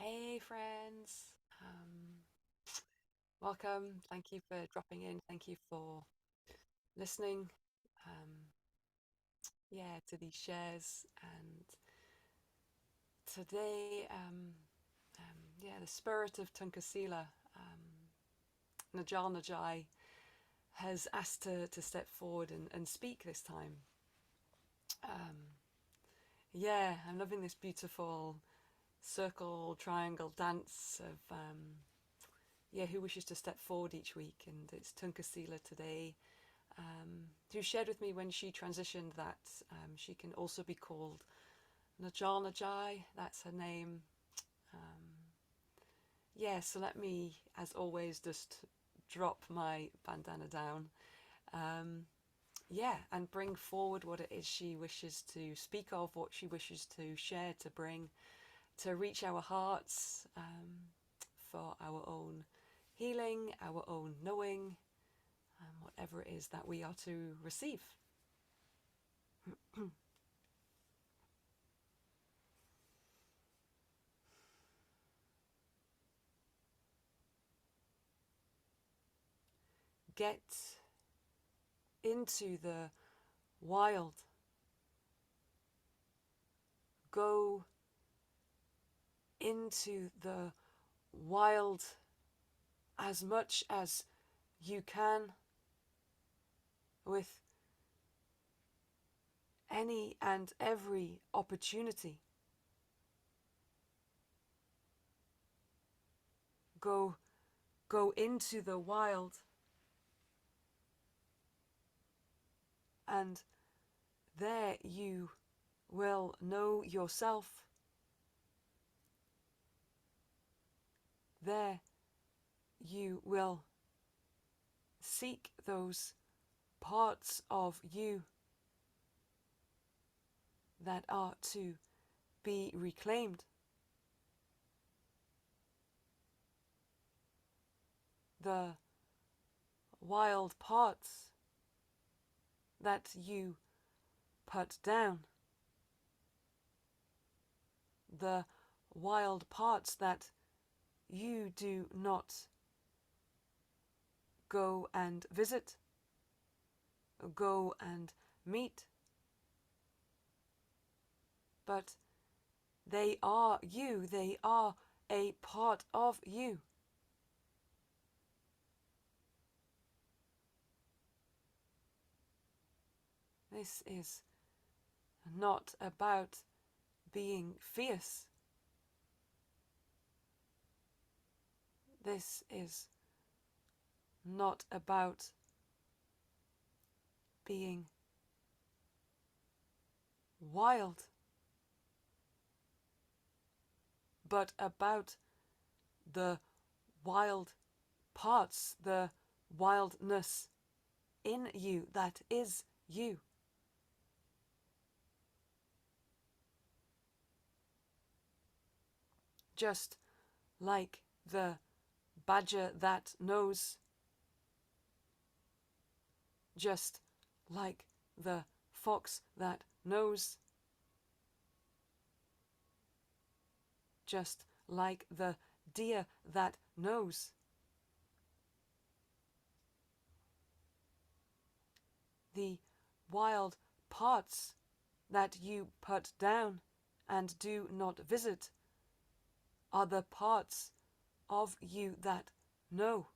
Hey friends, welcome. Thank you for dropping in. Thank you for listening. Um, to these shares. And today, the spirit of Tunkasila, Najal Najai, has asked to step forward and speak this time. Um, I'm loving this beautiful circle, triangle dance of who wishes to step forward each week, and it's Tunkasila today, who shared with me when she transitioned that she can also be called Najal Najai. That's her name. Um, so let me, as always, just drop my bandana down. Um, and bring forward what it is she wishes to speak of, what she wishes to share, to bring, to reach our hearts, for our own healing, our own knowing, whatever it is that we are to receive. Get into the wild. Go into the wild as much as you can, with any and every opportunity. Go into the wild, and there you will know yourself. There you will seek those parts of you that are to be reclaimed. The wild parts that you put down. The wild parts that you do not go and visit, go and meet. But they are you, they are a part of you. This is not about being fierce. This is not about being wild, but about the wild parts, the wildness in you that is you. Just like the badger that knows, just like the fox that knows, just like the deer that knows. The wild parts that you put down and do not visit are the parts of you that know.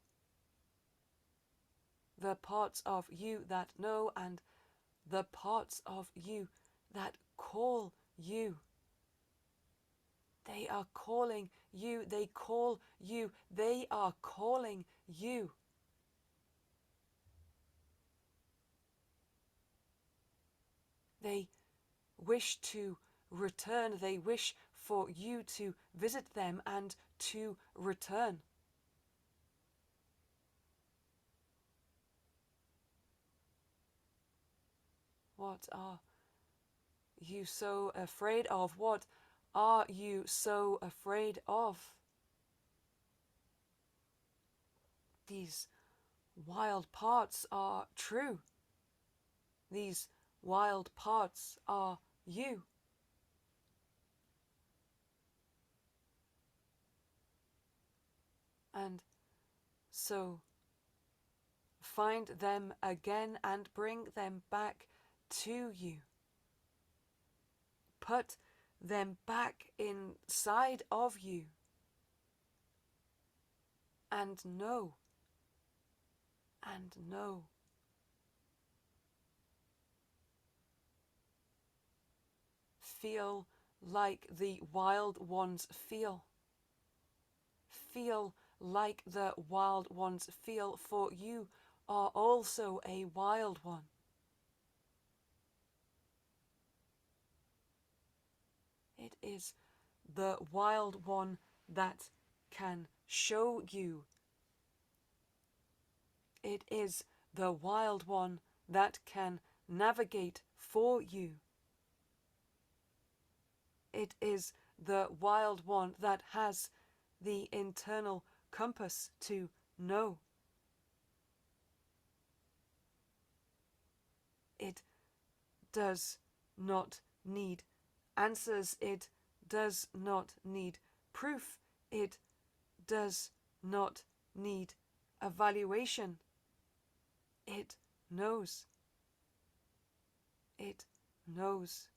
The parts of you that know, and the parts of you that call you. They are calling you, they call you, they are calling you. They wish to return, they wish for you to visit them and to return. What are you so afraid of? What are you so afraid of? These wild parts are true. These wild parts are you. And so find them again and bring them back to you. Put them back inside of you. And know. And know. Feel like the wild ones feel. Feel like the wild ones feel, for you are also a wild one. It is the wild one that can show you. It is the wild one that can navigate for you. It is the wild one that has the internal compass to know. It does not need answers. It does not need proof. It does not need evaluation. It knows. It knows.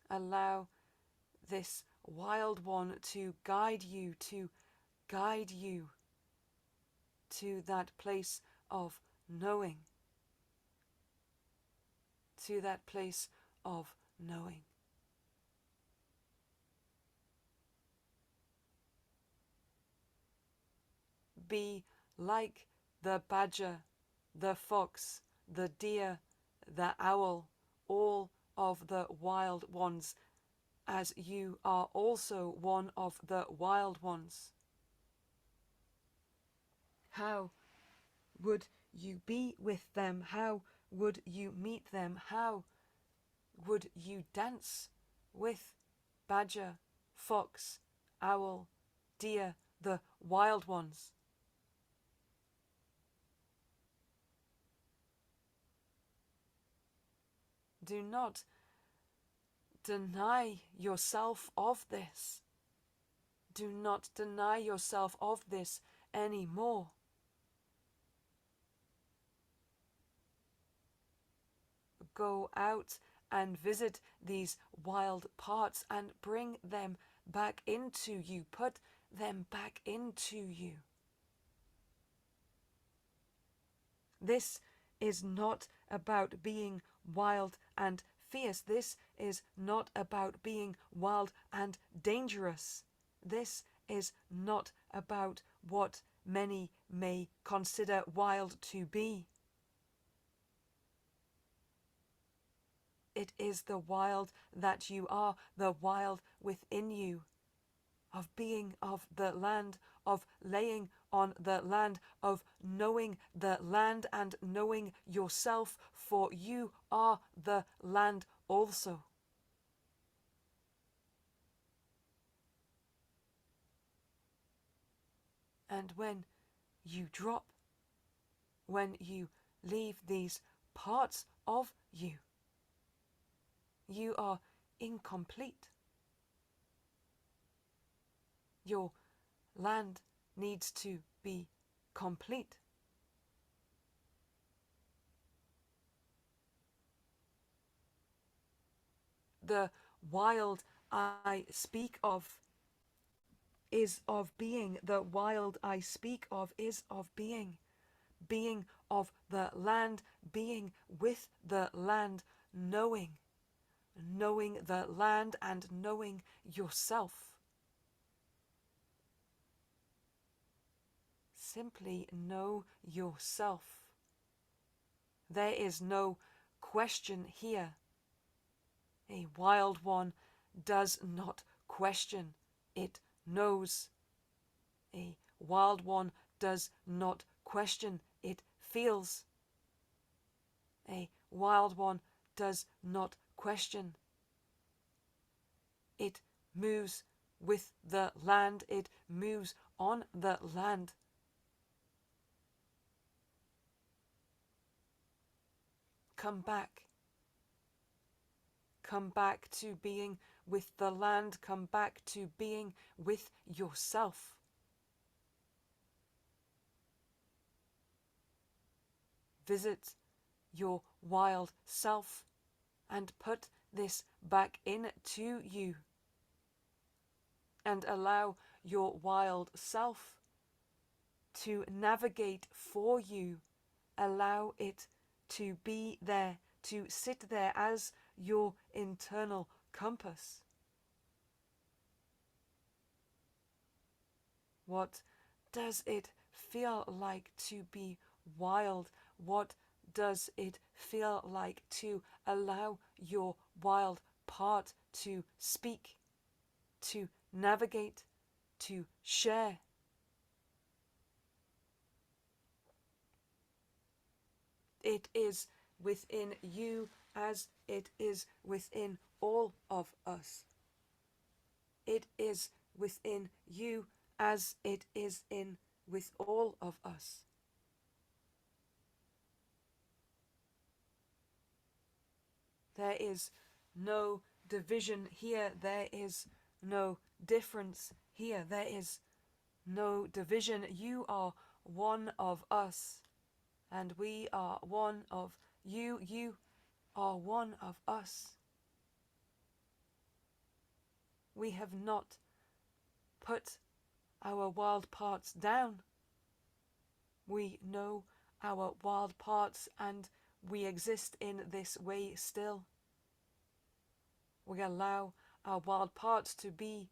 Allow this wild one to guide you to that place of knowing. To that place of knowing. Be like the badger, the fox, the deer, the owl, all of the wild ones, as you are also one of the wild ones. How would you be with them? How would you meet them? How would you dance with badger, fox, owl, deer, the wild ones? Do not deny yourself of this. Do not deny yourself of this anymore. Go out and visit these wild parts and bring them back into you. Put them back into you. This is not about being wild and fierce. This is not about being wild and dangerous. This is not about what many may consider wild to be. It is the wild that you are, the wild within you, of being of the land, of laying on the land, of knowing the land and knowing yourself, for you are the land also. And when you drop, when you leave these parts of you, you are incomplete. Your land needs to be complete. The wild I speak of is of being. The wild I speak of is of being. Being of the land, being with the land, knowing the land and knowing yourself. Simply know yourself. There is no question here. A wild one does not question, it knows. A wild one does not question, it feels. A wild one does not question. It moves with the land, it moves on the land. come back to being with the land, come back to being with yourself. Visit your wild self and put this back into you, and allow your wild self to navigate for you. Allow it to be there, to sit there as your internal compass. What does it feel like to be wild? What does it feel like to allow your wild part to speak, to navigate, to share? It is within you as it is within all of us. It is within you as it is in with all of us. There is no division here. There is no difference here. There is no division. You are one of us, and we are one of you. You are one of us. We have not put our wild parts down. We know our wild parts, and we exist in this way still. We allow our wild parts to be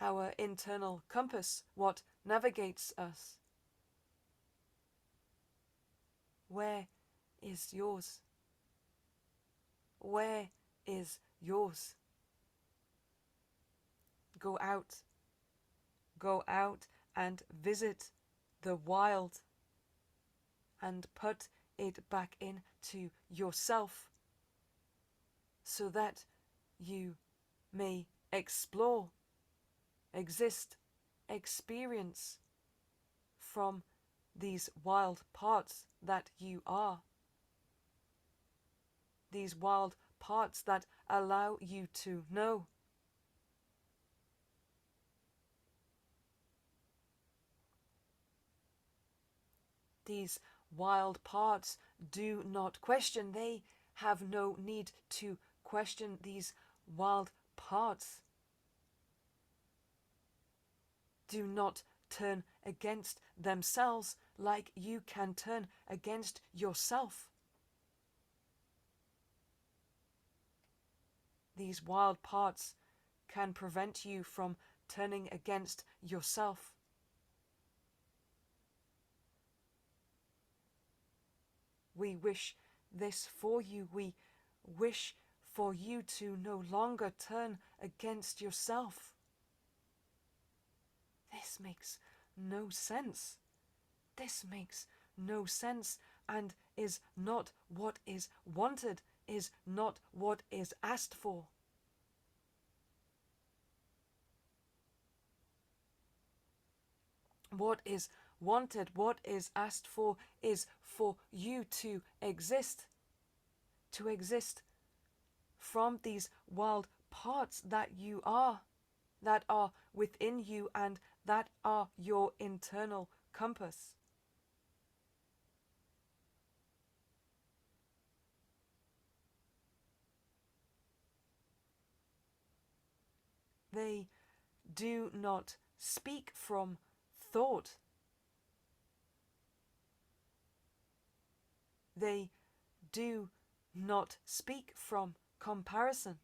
our internal compass, what navigates us. Where is yours? Where is yours? Go out and visit the wild and put it back into yourself, so that you may explore, exist, experience from these wild parts that you are. These wild parts that allow you to know. These wild parts do not question. They have no need to question these wild parts. Do not turn against themselves like you can turn against yourself. These wild parts can prevent you from turning against yourself. We wish this for you. We wish for you to no longer turn against yourself. This makes no sense. This makes no sense, and is not what is wanted, is not what is asked for. What is wanted, what is asked for, is for you to exist from these wild parts that you are, that are within you, and that are your internal compass. They do not speak from thought. They do not speak from comparison.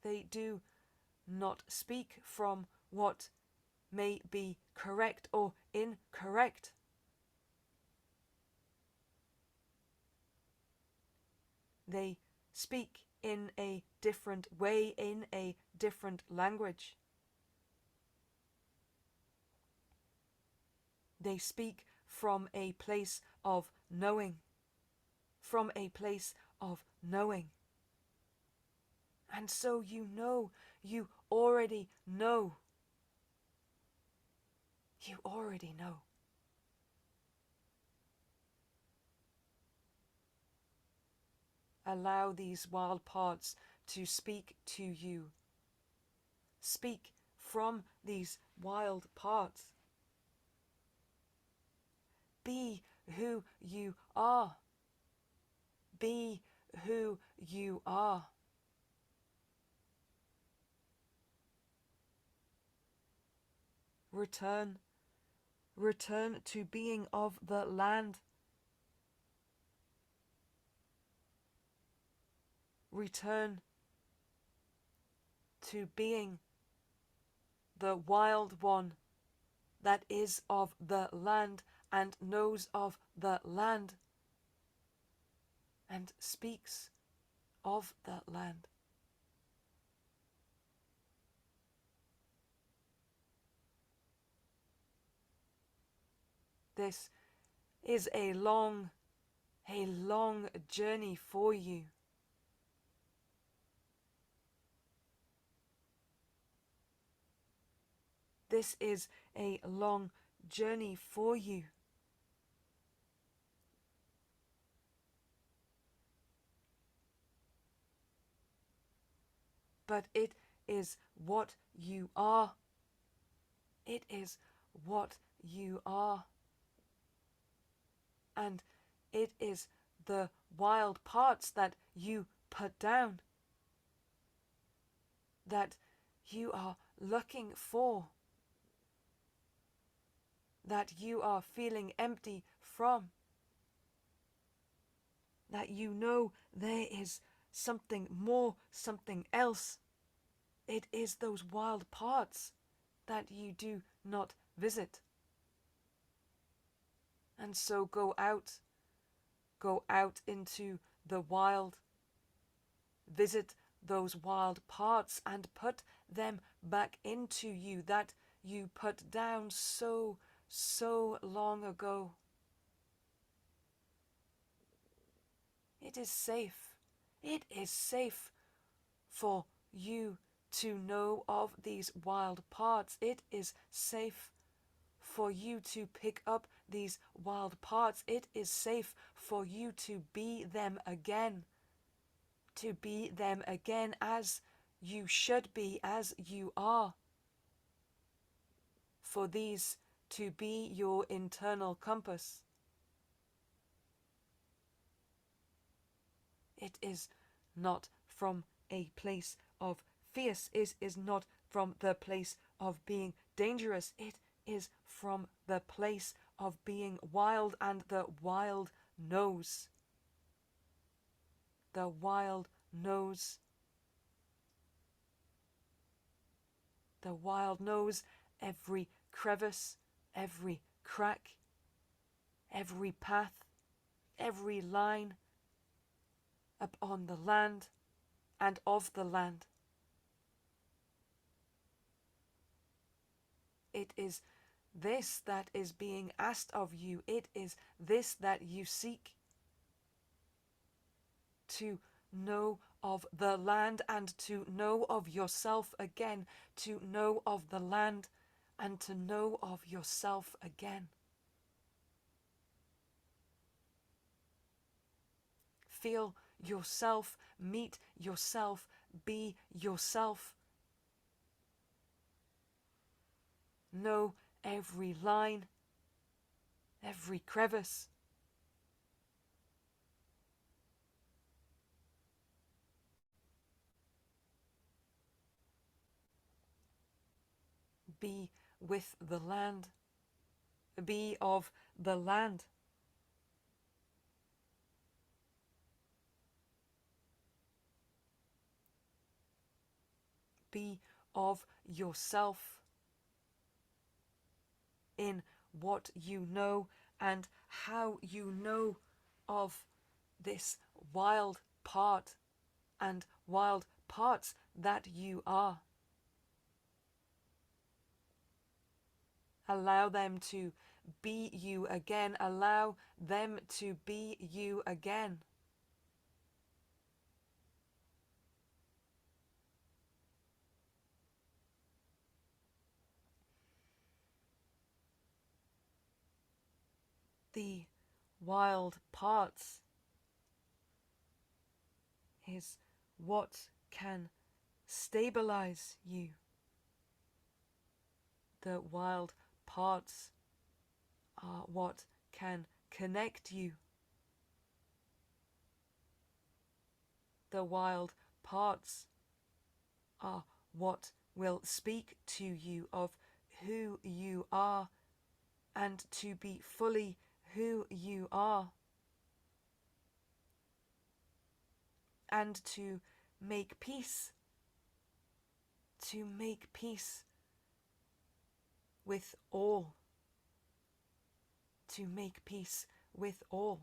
They do not speak from what may be correct or incorrect. They speak in a different way, in a different language. They speak from a place of knowing. From a place of knowing. And so you know, you already know. You already know. Allow these wild parts to speak to you. Speak from these wild parts. Be who you are. Be who you are. Return. Return to being of the land. Return to being the wild one that is of the land and knows of the land and speaks of the land. This is a long journey for you. This is a long journey for you. But it is what you are. It is what you are. And it is the wild parts that you put down, that you are looking for, that you are feeling empty from, that you know there is something more, something else. It is those wild parts that you do not visit. And so go out into the wild. Visit those wild parts and put them back into you that you put down so long ago. It is safe. It is safe for you to know of these wild parts. It is safe for you to pick up these wild parts. It is safe for you to be them again. To be them again as you should be, as you are. For these to be your internal compass. It is not from a place of fierce. It is not from the place of being dangerous. It is from the place of being wild, and the wild knows. The wild knows. The wild knows every crevice, every crack, every path, every line upon the land and of the land. It is this that is being asked of you. It is this that you seek. To know of the land and to know of yourself again. To know of the land and to know of yourself again. Feel yourself, meet yourself, be yourself. Know every line, every crevice. Be with the land. Be of the land. Be of yourself in what you know and how you know of this wild part and wild parts that you are. Allow them to be you again. Allow them to be you again. The wild parts is what can stabilize you. The wild parts are what can connect you. The wild parts are what will speak to you of who you are, and to be fully who you are, and to make peace with all, to make peace with all.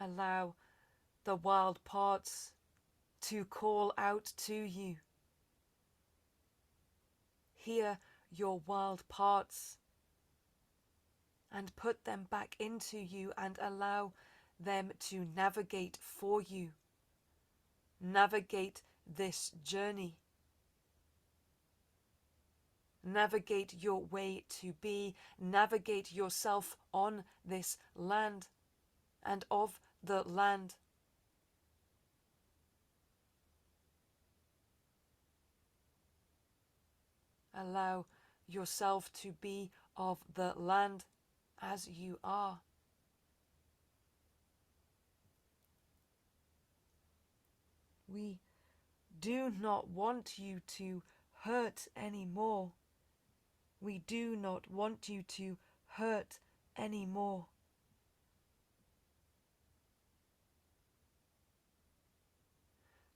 Allow the wild parts to call out to you. Hear your wild parts and put them back into you, and allow them to navigate for you. Navigate this journey. Navigate your way to be. Navigate yourself on this land and of the land. Allow yourself to be of the land as you are. We do not want you to hurt anymore. We do not want you to hurt anymore.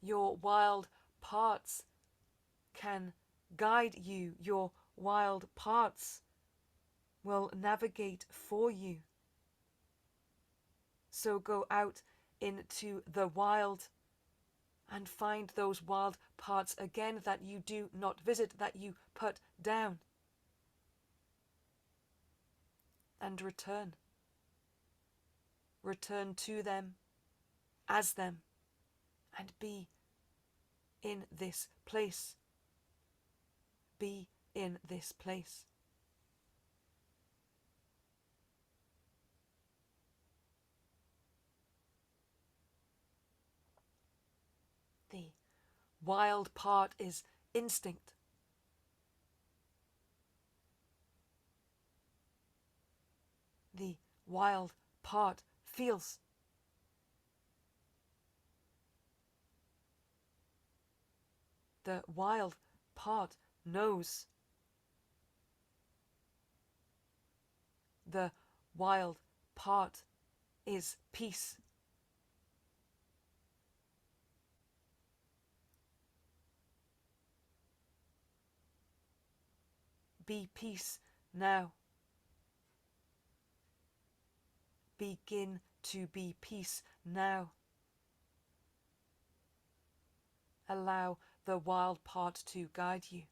Your wild parts can guide you. Your wild parts will navigate for you. So go out into the wild and find those wild parts again that you do not visit, that you put down. And return. Return to them, as them, and be in this place. Be in this place. The wild part is instinct. The wild part feels. The wild part knows. The wild part is peace. Be peace now. Begin to be peace now. Allow the wild part to guide you.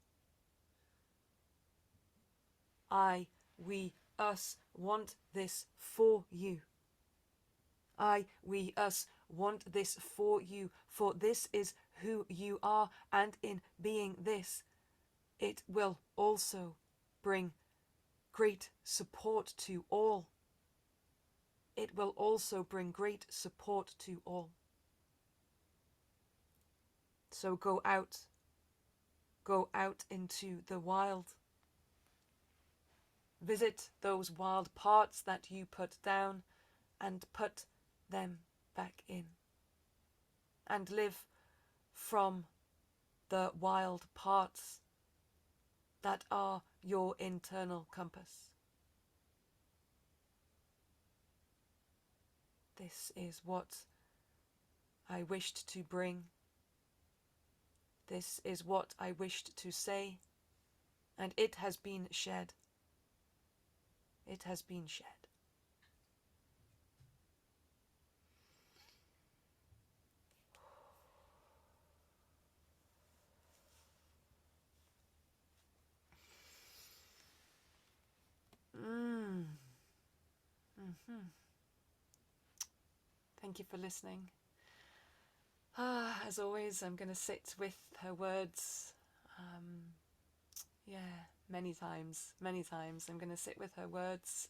I, we, us want this for you. I, we, us want this for you, for this is who you are, and in being this, it will also bring great support to all. It will also bring great support to all. So go out into the wild. Visit those wild parts that you put down and put them back in. And live from the wild parts that are your internal compass. This is what I wished to bring. This is what I wished to say, and it has been shed. It has been shed. Thank you for listening. As always, I'm going to sit with her words. many times, many times. I'm going to sit with her words,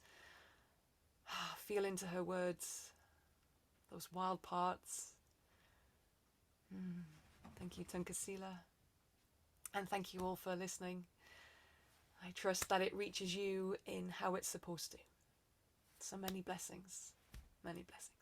feel into her words, those wild parts. Thank you, Tunkasila. And thank you all for listening. I trust that it reaches you in how it's supposed to. So many blessings, many blessings.